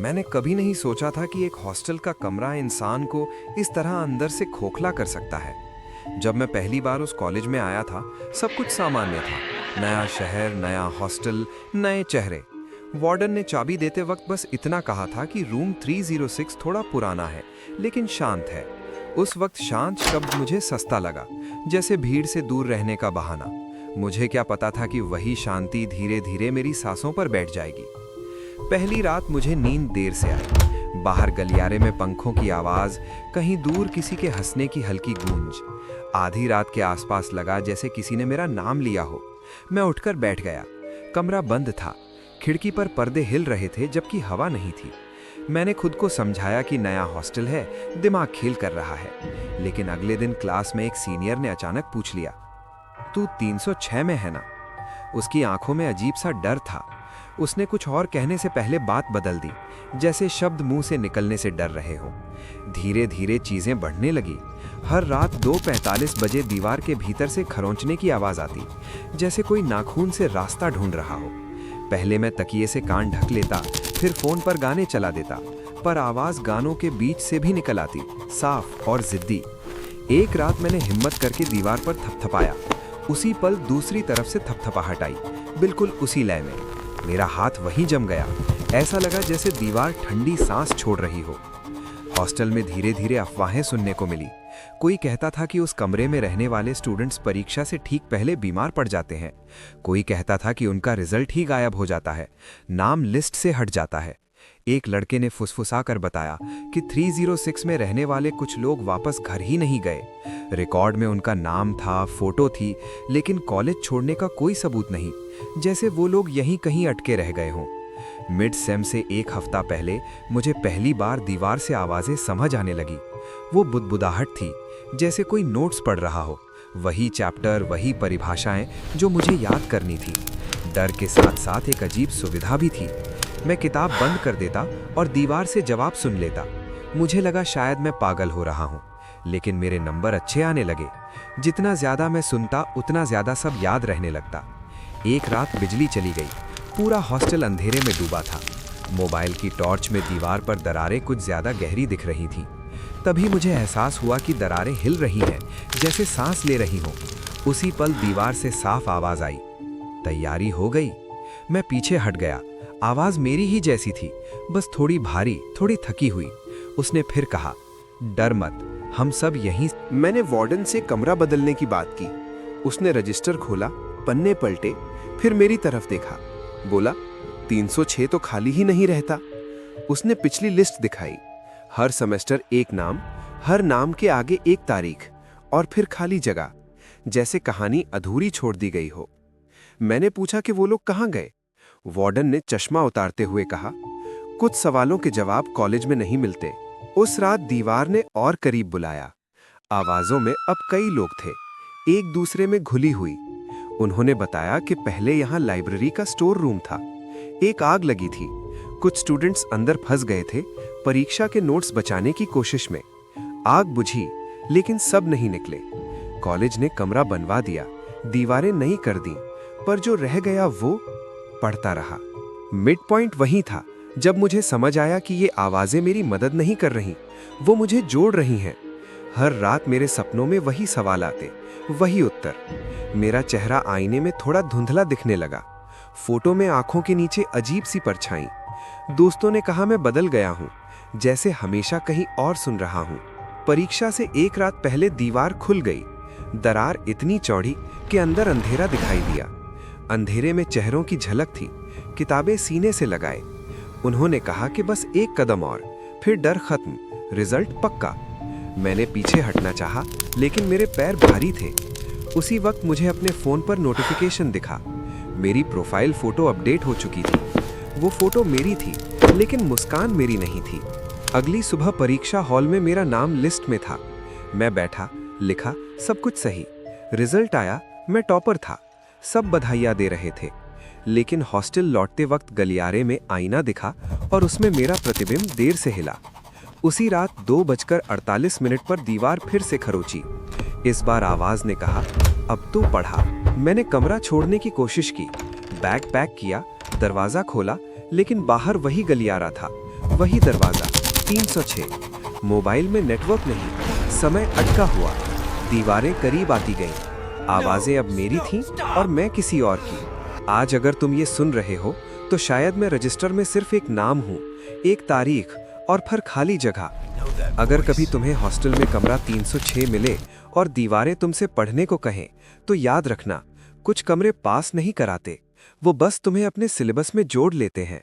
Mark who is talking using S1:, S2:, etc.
S1: मैंने कभी नहीं सोचा था कि एक हॉस्टल का कमरा इंसान को इस तरह अंदर से खोखला कर सकता है। जब मैं पहली बार उस कॉलेज में आया था, सब कुछ सामान्य था। नया शहर, नया हॉस्टल, नए चेहरे। वार्डन ने चाबी देते वक्त बस इतना कहा था कि रूम 306 थोड़ा पुराना है, लेकिन शांत है। उस वक्त शांत शब्द मुझे सस्ता लगा, जैसे भीड़ से दूर रहने का बहाना। मुझे क्या पता था कि वही शांति धीरे धीरे मेरी सांसों पर बैठ जाएगी। पहली रात मुझे नींद देर से आई। बाहर गलियारे में पंखों की आवाज, कहीं दूर किसी के हंसने की हल्की गूंज। आधी रात के आसपास लगा जैसे किसी ने मेरा नाम लिया हो। मैं उठकर बैठ गया। कमरा बंद था। खिड़की पर पर्दे हिल रहे थे जबकि हवा नहीं थी। मैंने खुद को समझाया कि नया हॉस्टल है, दिमाग खेल कर रहा है। लेकिन अगले दिन क्लास में एक सीनियर ने अचानक पूछ लिया, तू 306 में है ना? उसकी आंखों में अजीब सा डर था। उसने कुछ और कहने से पहले बात बदल दी, जैसे शब्द मुंह से निकलने से डर रहे हों। धीरे धीरे चीजें बढ़ने लगी। हर रात 2:45 बजे दीवार के भीतर से खरोंचने की आवाज आती, जैसे कोई नाखून से रास्ता ढूंढ रहा हो। पहले मैं तकिए से कान ढक लेता, फिर फोन पर गाने चला देता, पर आवाज गानों के बीच से भी निकल आती, साफ और जिद्दी। एक रात मैंने हिम्मत करके दीवार पर थपथपाया। उसी पल दूसरी तरफ से थपथपाहट आई, बिल्कुल उसी लय में। मेरा हाथ वहीं जम गया। ऐसा लगा जैसे दीवार ठंडी सांस छोड़ रही हो। हॉस्टल में धीरे धीरे अफवाहें सुनने को मिली। कोई कहता था कि उस कमरे में रहने वाले स्टूडेंट्स परीक्षा से ठीक पहले बीमार पड़ जाते हैं। कोई कहता था कि उनका रिजल्ट ही गायब हो जाता है, नाम लिस्ट से हट जाता है। एक लड़के ने फुसफुसाकर बताया कि 306 में रहने वाले कुछ लोग वापस घर ही नहीं गए। रिकॉर्ड में उनका नाम था, फोटो थी, लेकिन कॉलेज छोड़ने का कोई सबूत नहीं, जैसे वो लोग यहीं कहीं अटके रह गए हों। मिड सेम से एक हफ्ता पहले मुझे पहली बार दीवार से आवाजें समझ आने लगी। वो बुदबुदाहट थी, जैसे कोई नोट्स पढ़ रहा हो। वही चैप्टर, वही परिभाषाएं जो मुझे याद करनी थी। डर के साथ साथ एक अजीब सुविधा भी थी। मैं किताब बंद कर देता और दीवार से जवाब सुन लेता। मुझे लगा शायद मैं पागल हो रहा हूँ, लेकिन मेरे नंबर अच्छे आने लगे। जितना ज्यादा मैं सुनता, उतना ज्यादा सब याद रहने लगता। एक रात बिजली चली गई। पूरा हॉस्टल अंधेरे में डूबा था। मोबाइल की टॉर्च में दीवार पर दरारें कुछ ज्यादा गहरी दिख रही थीं। तभी मुझे एहसास हुआ कि दरारें हिल रही हैं, जैसे सांस ले रही हों। उसी पल दीवार से साफ आवाज आई, तैयारी हो गई। मैं पीछे हट गया। आवाज मेरी ही जैसी थी, बस थोड़ी भारी, थोड़ी थकी हुई। उसने फिर कहा, डर मत, हम सब यहीं।
S2: मैंने वार्डन से कमरा बदलने की बात की। उसने रजिस्टर खोला, पन्ने पलटे, फिर मेरी तरफ देखा। बोला, 306 तो खाली ही नहीं रहता। उसने पिछली लिस्ट दिखाई। हर सेमेस्टर एक नाम, हर नाम के आगे एक तारीख, और फिर खाली जगह, जैसे कहानी अधूरी छोड़ दी गई हो। मैंने पूछा कि वो लोग कहाँ गए। वार्डन ने चश्मा उतारते हुए कहा, कुछ सवालों के जवाब कॉलेज में नहीं मिलते। उस रात दीवार ने और करीब बुलाया। आवाजों में अब कई लोग थे, एक दूसरे में घुली हुई। उन्होंने बताया कि पहले यहाँ लाइब्रेरी का स्टोर रूम था। एक आग लगी थी। कुछ स्टूडेंट्स अंदर फंस गए थे, परीक्षा के नोट्स बचाने की कोशिश में। आग बुझी, लेकिन सब नहीं निकले। कॉलेज ने कमरा बनवा दिया, दीवारें नई कर दी, पर जो रह गया वो पढ़ता रहा। मिड पॉइंट वही था जब मुझे समझ आया कि ये आवाजें मेरी मदद नहीं कर रही, वो मुझे जोड़ रही हैं। हर रात मेरे सपनों में वही सवाल आते, वही उत्तर। मेरा चेहरा आईने में थोड़ा धुंधला दिखने लगा। फोटो में आंखों के नीचे अजीब सी परछाई। दोस्तों ने कहा मैं बदल गया हूँ, जैसे हमेशा कहीं और सुन रहा हूँ। परीक्षा से एक रात पहले दीवार खुल गई। दरार इतनी चौड़ी कि अंदर अंधेरा दिखाई दिया। अंधेरे में चेहरों की झलक थी। किताबें सीने से लगाए। उन्होंने कहा कि बस एक कदम और, फिर डर खत्म, रिजल्ट पक्का। मैंने पीछे हटना चाहा, लेकिन मेरे पैर भारी थे। उसी वक्त मुझे अपने फोन पर नोटिफिकेशन दिखा। मेरी प्रोफाइल फोटो अपडेट हो चुकी थी। वो फोटो मेरी थी, लेकिन मुस्कान मेरी नहीं थी। अगली सुबह परीक्षा हॉल में मेरा नाम लिस्ट में था। मैं बैठा, लिखा, सब कुछ सही। रिजल्ट आया, मैं टॉपर था। सब बधाइयाँ दे रहे थे। लेकिन हॉस्टल लौटते वक्त गलियारे में आईना दिखा और उसमें मेरा प्रतिबिंब देर से हिला। उसी रात 2:48 पर दीवार फिर से खरोची। इस बार आवाज ने कहा, अब तो पढ़ा। मैंने कमरा छोड़ने की कोशिश की, बैग पैक किया, दरवाजा खोला, लेकिन बाहर वही गलियारा था, वही दरवाजा 306। मोबाइल में नेटवर्क नहीं, समय अटका हुआ, दीवारें करीब आती गईं, आवाजें अब मेरी थीं और मैं किसी और की। आज अगर तुम ये सुन रहे हो तो शायद मैं रजिस्टर में सिर्फ एक नाम हूँ, एक तारीख और फिर खाली जगह। अगर कभी तुम्हें हॉस्टल में कमरा 306 मिले और दीवारें तुमसे पढ़ने को कहें तो याद रखना, कुछ कमरे पास नहीं कराते, वो बस तुम्हें अपने सिलेबस में जोड़ लेते हैं।